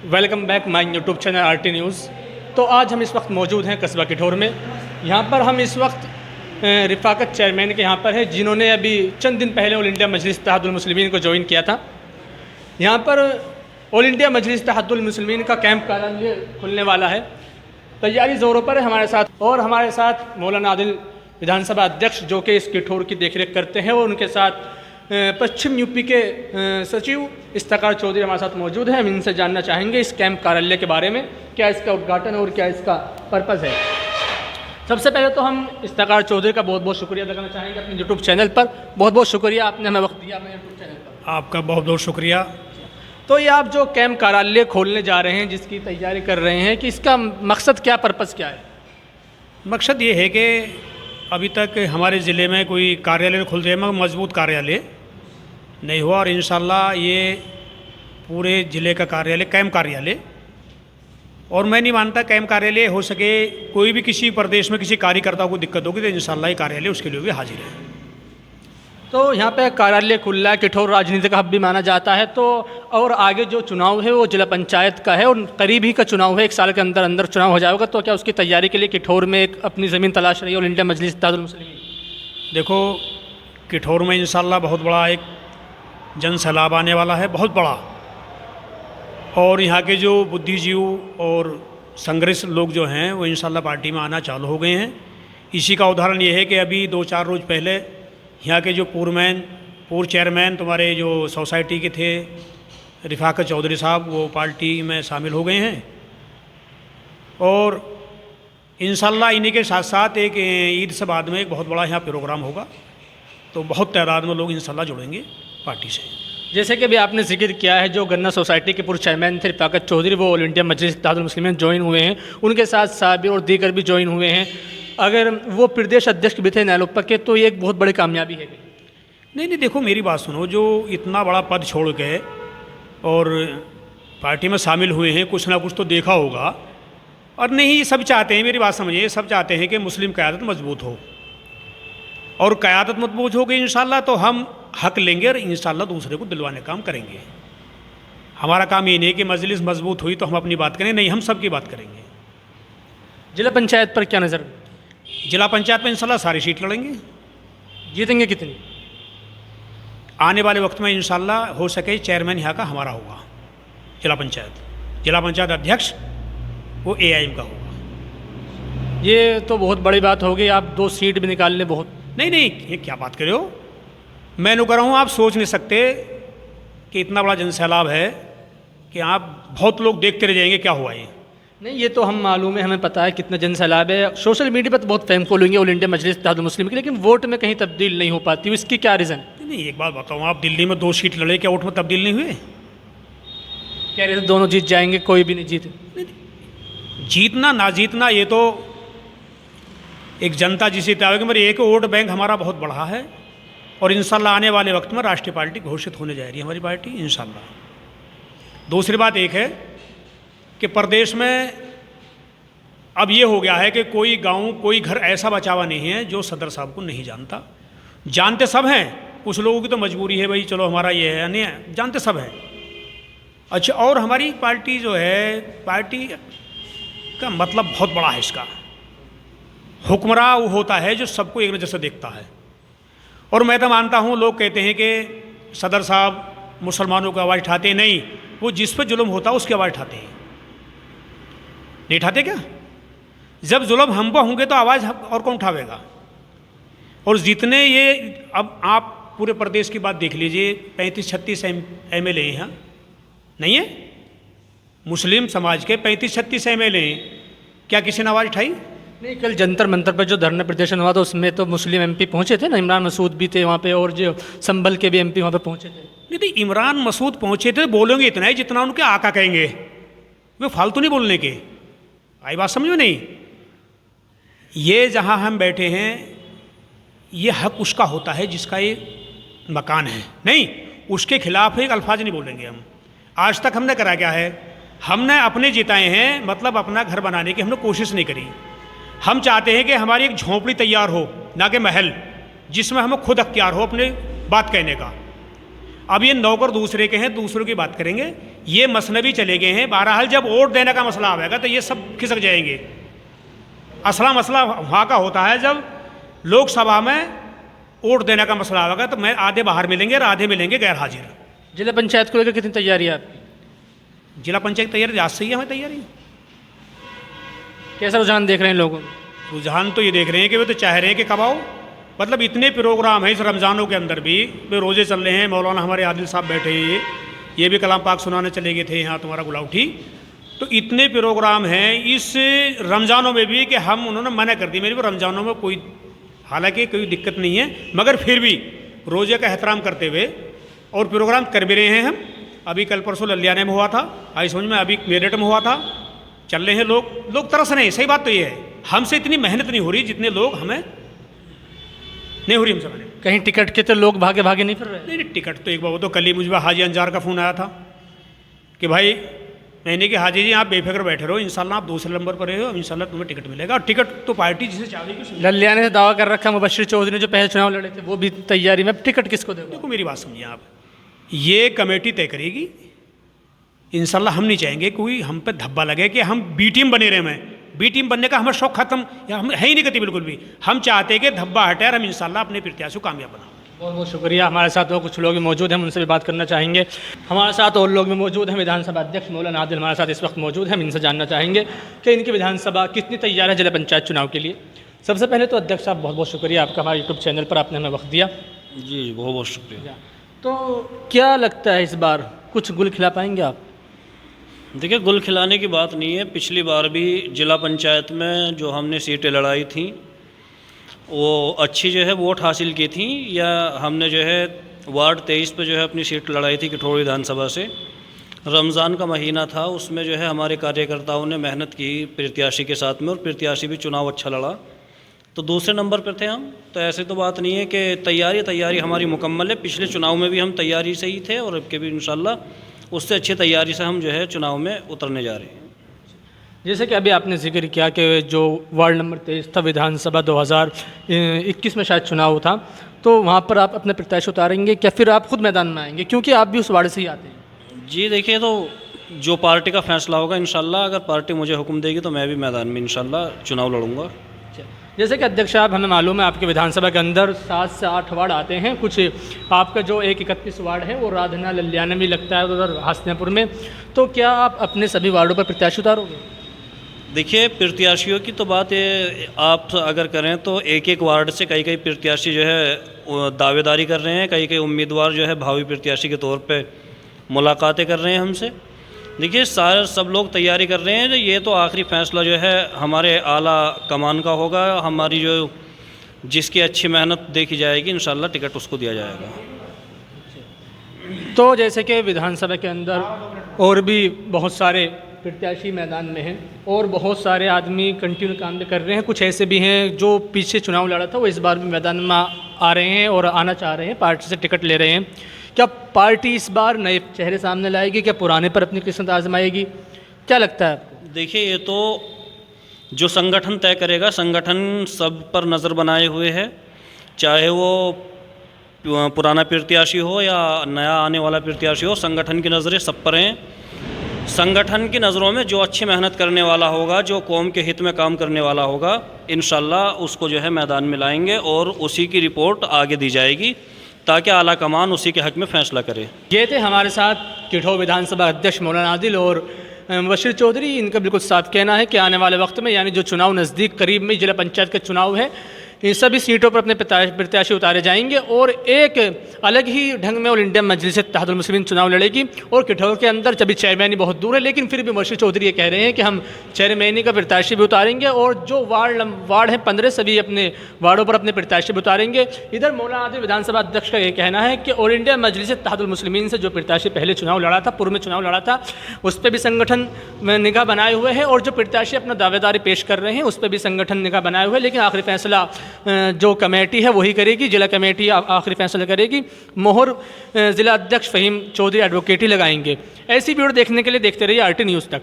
Welcome back my YouTube channel RT news. तो आज हम इस वक्त मौजूद हैं कस्बा किठौर में। यहाँ पर हम इस वक्त रिफाकत चेयरमैन के यहाँ पर हैं, जिन्होंने अभी चंद दिन पहले ऑल इंडिया मजलिस इत्तेहादुल मुस्लिमीन को ज्वाइन किया था। यहाँ पर ऑल इंडिया मजलिस इत्तेहादुल मुस्लिमीन का कैंप कार्यालय खुलने वाला है, तैयारी ज़ोरों पर है हमारे साथ मौलाना आदिल विधानसभा अध्यक्ष जो कि इस किठौर की देखरेख करते हैं, और उनके साथ पश्चिम यूपी के सचिव इफ्तिकार चौधरी हमारे साथ मौजूद हैं। हम इनसे जानना चाहेंगे इस कैंप कार्यालय के बारे में, क्या इसका उद्घाटन है और क्या इसका पर्पज़ है। सबसे पहले तो हम इफ्तिकार चौधरी का बहुत बहुत शुक्रिया अदा करना चाहेंगे अपने यूट्यूब चैनल पर। बहुत बहुत शुक्रिया, आपने हमें वक्त दिया अपने यूट्यूब चैनल पर। आपका बहुत बहुत शुक्रिया। तो ये आप जो कैंप कार्यालय खोलने जा रहे हैं, जिसकी तैयारी कर रहे हैं, कि इसका मकसद क्या, पर्पज़ क्या है? मकसद ये है कि अभी तक हमारे ज़िले में कोई कार्यालय खुलते हैं मगर मजबूत कार्यालय नहीं हुआ, और इंशाल्लाह ये पूरे ज़िले का कार्यालय कैंप कार्यालय, और मैं नहीं मानता कैंप कार्यालय हो सके कोई भी किसी प्रदेश में किसी कार्यकर्ता को दिक्कत होगी तो इंशाल्लाह ये कार्यालय उसके लिए भी हाजिर है। तो यहाँ पे कार्यालय खुला है, किठौर राजनीति का हब भी माना जाता है। तो और आगे जो चुनाव है वो जिला पंचायत का है और करीब ही का चुनाव है, 1 साल के अंदर अंदर चुनाव हो जाएगा। तो क्या उसकी तैयारी के लिए किठौर में एक अपनी ज़मीन तलाश रही है ऑल इंडिया मजलिस इत्तेहादुल मुस्लिमीन? देखो, किठौर में इंशाल्लाह बहुत बड़ा एक जन सैलाब आने वाला है, बहुत बड़ा, और यहाँ के जो बुद्धिजीवी और संग्रहित लोग जो हैं वो इंशाल्लाह पार्टी में आना चालू हो गए हैं। इसी का उदाहरण ये है कि अभी 2-4 रोज़ पहले यहाँ के जो पूर्व चेयरमैन तुम्हारे जो सोसाइटी के थे रिफाकत चौधरी साहब, वो पार्टी में शामिल हो गए हैं, और इंशाल्लाह इन्हीं के साथ साथ एक ईद से बाद में एक बहुत बड़ा यहाँ प्रोग्राम होगा, तो बहुत तादाद में लोग इंशाल्लाह जुड़ेंगे पार्टी से। जैसे कि अभी आपने जिक्र किया है, जो गन्ना सोसाइटी के पूर्व चेयरमैन थे रिफाकत चौधरी, वो ऑल इंडिया मजलिस इत्तेहादुल मुस्लिमीन ज्वाइन हुए हैं, उनके साथ साबिर और दीगर भी ज्वाइन हुए हैं। अगर वो प्रदेश अध्यक्ष भी थे नैलोपा के, तो ये एक बहुत बड़ी कामयाबी है। नहीं, देखो मेरी बात सुनो, जो इतना बड़ा पद छोड़ के और पार्टी में शामिल हुए हैं, कुछ ना कुछ तो देखा होगा, और नहीं सब चाहते हैं, मेरी बात समझिए, सब चाहते हैं कि मुस्लिम क़यादत मजबूत हो, और क़यादत मजबूत होगी इंशाल्लाह तो हम हक लेंगे और इंशाल्लाह दूसरे को दिलवाने काम करेंगे। हमारा काम ये नहीं कि मजलिस मजबूत हुई तो हम अपनी बात करें, नहीं, हम सबकी बात करेंगे। जिला पंचायत पर क्या नज़र? जिला पंचायत में इंशाल्लाह सारी सीट लड़ेंगे। जीतेंगे कितनी? आने वाले वक्त में इंशाल्लाह हो सके चेयरमैन यहाँ का हमारा होगा, जिला पंचायत अध्यक्ष वो AIM का होगा। ये तो बहुत बड़ी बात होगी, आप 2 सीट भी निकाल लें। बहुत नहीं, ये क्या बात कर रहे हो, मैं नु कर रहा हूँ, आप सोच नहीं सकते कि इतना बड़ा जनसैलाब है कि आप बहुत लोग देखते रह जाएंगे क्या हुआ ये। नहीं, ये तो हम मालूम है, हमें पता है कितना जन सैलाब है। सोशल मीडिया पर तो बहुत फैम फॉलोइंग है ऑल इंडिया मजलिस इत्तेहादुल मुस्लिमीन की, लेकिन वोट में कहीं तब्दील नहीं हो पाती, इसकी क्या रीज़न? नहीं, एक बात बताऊँ, आप दिल्ली में 2 सीट लड़े, क्या वोट में तब्दील नहीं हुए? कह रहे थे दोनों जीत जाएंगे, कोई भी नहीं जीते। जीतना ना जीतना ये तो एक जनता जिसे तय होगी, मगर एक वोट बैंक हमारा बहुत बड़ा है, और इंशाल्लाह आने वाले वक्त में राष्ट्रीय पार्टी घोषित होने जा रही है हमारी पार्टी इंशाल्लाह। दूसरी बात एक है कि प्रदेश में अब ये हो गया है कि कोई गांव कोई घर ऐसा बचा हुआ नहीं है जो सदर साहब को नहीं जानता। जानते सब हैं, कुछ लोगों की तो मजबूरी है, भाई चलो हमारा ये है, नहीं है, जानते सब हैं। अच्छा, और हमारी पार्टी जो है, पार्टी का मतलब बहुत बड़ा है, इसका हुक्मरां वो होता है जो सबको एक नज़र से देखता है, और मैं तो मानता हूँ, लोग कहते हैं कि सदर साहब मुसलमानों की आवाज़ उठाते, नहीं, वो जिस पर जुल्म होता है उसकी आवाज़ उठाते हैं, नहीं उठाते क्या? जब जुल्म हम पर होंगे तो आवाज़ और कौन उठावेगा? और जितने ये, अब आप पूरे प्रदेश की बात देख लीजिए, 35-36 MLA यहाँ नहीं है, मुस्लिम समाज के 35-36 MLA हैं, क्या किसी ने आवाज़ उठाई? नहीं, कल जंतर मंतर पर जो धरना प्रदर्शन हुआ था उसमें तो मुस्लिम MP पहुंचे थे ना, इमरान मसूद भी थे वहाँ पे, और जो संभल के भी MP वहाँ पे पहुंचे थे। नहीं, इमरान मसूद पहुंचे थे, बोलेंगे इतना ही जितना उनके आका कहेंगे, वे फालतू नहीं बोलने के। आई बात समझ में नहीं? ये जहाँ हम बैठे हैं, ये हक उसका होता है जिसका ये मकान है, नहीं, उसके खिलाफ एक अल्फाज नहीं बोलेंगे हम। आज तक हमने करा क्या है, हमने अपने जिताए हैं, मतलब अपना घर बनाने की हमने कोशिश नहीं करी। हम चाहते हैं कि हमारी एक झोंपड़ी तैयार हो, ना कि महल, जिसमें हमें खुद अख्तियार हो अपने बात कहने का। अब ये नौकर दूसरे के हैं, दूसरों की बात करेंगे, ये मसनवी चले गए हैं। बहरहाल जब वोट देने का मसला आएगा तो ये सब खिसक जाएंगे। असला मसला वहाँ का होता है जब लोकसभा में वोट देने का मसला आएगा तो मैं आधे बाहर मिलेंगे और आधे मिलेंगे गैर हाजिर। जिला पंचायत को लेकर कितनी तैयारी है आपकी? जिला पंचायत तैयारी आज से ही हमें तैयारी। कैसा रुझान देख रहे हैं लोगों? रुझान तो ये देख रहे हैं कि वे तो चाह रहे हैं कि कब आओ। मतलब इतने प्रोग्राम हैं इस रमज़ानों के अंदर भी रोज़े चल रहे हैं। मौलाना हमारे आदिल साहब बैठे हैं, ये भी कलाम पाक सुनाने चले गए थे यहाँ तुम्हारा गुलाउठी। तो इतने प्रोग्राम हैं इस रमज़ानों में भी कि हम उन्होंने मना कर दी। मेरे को रमज़ानों में कोई हालांकि कोई दिक्कत नहीं है, मगर फिर भी रोज़े का एहतराम करते हुए और प्रोग्राम कर भी रहे हैं हम। अभी कल परसों ललियाने में हुआ था, आई समझ में, अभी मेरठ में हुआ था। चल रहे हैं लोग तरस रहे हैं। सही बात तो ये है, हमसे इतनी मेहनत नहीं हो रही जितने लोग हमें नहीं हो रही हमसे मेहनत। कहीं टिकट के तो लोग भागे भागे नहीं फिर रहे? नहीं टिकट तो एक बार, वो तो कल ही मुझे हाजी अंजार का फ़ोन आया था कि भाई मैंने कि हाजी जी आप बेफिक्र बैठे रहो, इंशाल्लाह आप दूसरे नंबर पर रहे हो, इंशाल्लाह तुम्हें टिकट मिलेगा। और टिकट तो पार्टी जिसे चाहेगी। ललियाने से दावा कर रखा मुबशिर चौधरी ने जो पहले चुनाव लड़े थे वो भी तैयारी में, टिकट किसको देगा? देखो मेरी बात समझिए आप, ये कमेटी तय करेगी। इंशाल्लाह हम नहीं चाहेंगे कोई हम पे धब्बा लगे कि हम बी टीम बने रहे। मैं बी टीम बनने का हमें शौक खत्म या हम है ही नहीं करती बिल्कुल भी। हम चाहते हैं कि धब्बा हटे और हम इंशाल्लाह अपने प्रत्याशी को कामयाब बनाओ। बहुत बहुत शुक्रिया। हमारे साथ और कुछ लोग भी मौजूद हैं, उनसे भी बात करना चाहेंगे। हमारे साथ और लोग भी मौजूद हैं। विधानसभा अध्यक्ष मौलाना आदिल हमारे साथ इस वक्त मौजूद हैं। हम इनसे जानना चाहेंगे कि इनकी विधानसभा कितनी तैयार है जिला पंचायत चुनाव के लिए। सबसे पहले तो अध्यक्ष साहब बहुत बहुत शुक्रिया आपका, हमारे यूट्यूब चैनल पर आपने हमें वक्त दिया। जी बहुत बहुत शुक्रिया। तो क्या लगता है इस बार कुछ गुल खिला पाएंगे आप? देखिए गुल खिलाने की बात नहीं है। पिछली बार भी जिला पंचायत में जो हमने सीटें लड़ाई थी वो अच्छी जो है वोट हासिल की थी, या हमने जो है वार्ड 23 पे जो है अपनी सीट लड़ाई थी कठोर विधानसभा से। रमज़ान का महीना था, उसमें जो है हमारे कार्यकर्ताओं ने मेहनत की प्रत्याशी के साथ में, और प्रत्याशी भी चुनाव अच्छा लड़ा, तो दूसरे नंबर पर थे हम। तो ऐसे तो बात नहीं है कि तैयारी हमारी मुकम्मल है। पिछले चुनाव में भी हम तैयारी से ही थे और अब के भी इंशाल्लाह उससे अच्छी तैयारी से हम जो है चुनाव में उतरने जा रहे हैं। जैसे कि अभी आपने जिक्र किया कि जो वार्ड नंबर 23 था, विधानसभा 2021 में शायद चुनाव था, तो वहाँ पर आप अपने प्रत्याशी उतारेंगे क्या फिर आप खुद मैदान में आएंगे, क्योंकि आप भी उस वार्ड से ही आते हैं? जी देखिए, तो जो पार्टी का फैसला होगा इंशाल्लाह, अगर पार्टी मुझे हुक्म देगी तो मैं भी मैदान में इंशाल्लाह चुनाव लड़ूंगा। जैसे कि अध्यक्ष साहब, हमें मालूम है आपके विधानसभा के अंदर 7 से 8 वार्ड आते हैं। कुछ आपका जो 31 वार्ड है वो राधना ललियाना में लगता है, उधर हसनपुर में। तो क्या आप अपने सभी वार्डों पर प्रत्याशी उतारोगे? देखिए प्रत्याशियों की तो बात ये आप अगर करें तो एक एक वार्ड से कई प्रत्याशी जो है दावेदारी कर रहे हैं, कई उम्मीदवार जो है भावी प्रत्याशी के तौर पे मुलाकातें कर रहे हैं हमसे। देखिए सब लोग तैयारी कर रहे हैं। ये तो आखिरी फैसला जो है हमारे आला कमान का होगा। हमारी जो जिसकी अच्छी मेहनत देखी जाएगी इंशाल्लाह टिकट उसको दिया जाएगा। तो जैसे कि विधानसभा के अंदर और भी बहुत सारे प्रत्याशी मैदान में हैं और बहुत सारे आदमी कंटिन्यू काम भी कर रहे हैं। कुछ ऐसे भी हैं जो पीछे चुनाव लड़ा था वो इस बार भी मैदान में आ रहे हैं और आना चाह रहे हैं, पार्टी से टिकट ले रहे हैं। क्या पार्टी इस बार नए चेहरे सामने लाएगी, क्या पुराने पर अपनी किस्मत आजमाएगी, क्या लगता है आपको? देखिए ये तो जो संगठन तय करेगा, संगठन सब पर नज़र बनाए हुए है, चाहे वो पुराना प्रत्याशी हो या नया आने वाला प्रत्याशी हो, संगठन की नज़रें सब पर हैं। संगठन की नज़रों में जो अच्छी मेहनत करने वाला होगा, जो कौम के हित में काम करने वाला होगा, इंशाल्लाह उसको जो है मैदान में लाएंगे और उसी की रिपोर्ट आगे दी जाएगी ताकि आला कमान उसी के हक में फैसला करे। ये थे हमारे साथ किठौर विधानसभा अध्यक्ष मौलाना आदिल और मुबशिर चौधरी। इनका बिल्कुल साफ कहना है कि आने वाले वक्त में, यानी जो चुनाव नज़दीक करीब में जिला पंचायत का चुनाव है, इन सभी सीटों पर अपने प्रत्याशी उतारे जाएंगे और एक अलग ही ढंग में ऑल इंडिया मजलिस इत्तेहादुल मुस्लिमीन चुनाव लड़ेगी। और किठौर के अंदर जब चेयरमैनी बहुत दूर है, लेकिन फिर भी मुबशिर चौधरी ये कह रहे हैं कि हम चेयरमैनी का प्रत्याशी भी उतारेंगे और जो वार्ड हैं 15 सभी अपने वार्डों पर अपने प्रत्याशी भी उतारेंगे। इधर मौलाना आदिल विधानसभा अध्यक्ष का ये कहना है कि ऑल इंडिया मजलिस इत्तेहादुल मुस्लिमीन से जो प्रत्याशी पहले चुनाव लड़ा था, पूर्व में चुनाव लड़ा था, उस पर भी संगठन में निगाह बनाए हुए है और जो प्रत्याशी अपना दावेदारी पेश कर रहे हैं उस पर भी संगठन निगाह बनाए हुए है। लेकिन आखिरी फैसला जो कमेटी है वही करेगी, जिला कमेटी आखिरी फैसला करेगी। मोहर जिला अध्यक्ष फ़हीम चौधरी एडवोकेट ही लगाएंगे। ऐसी वीडियो देखने के लिए देखते रहिए RT न्यूज़ तक।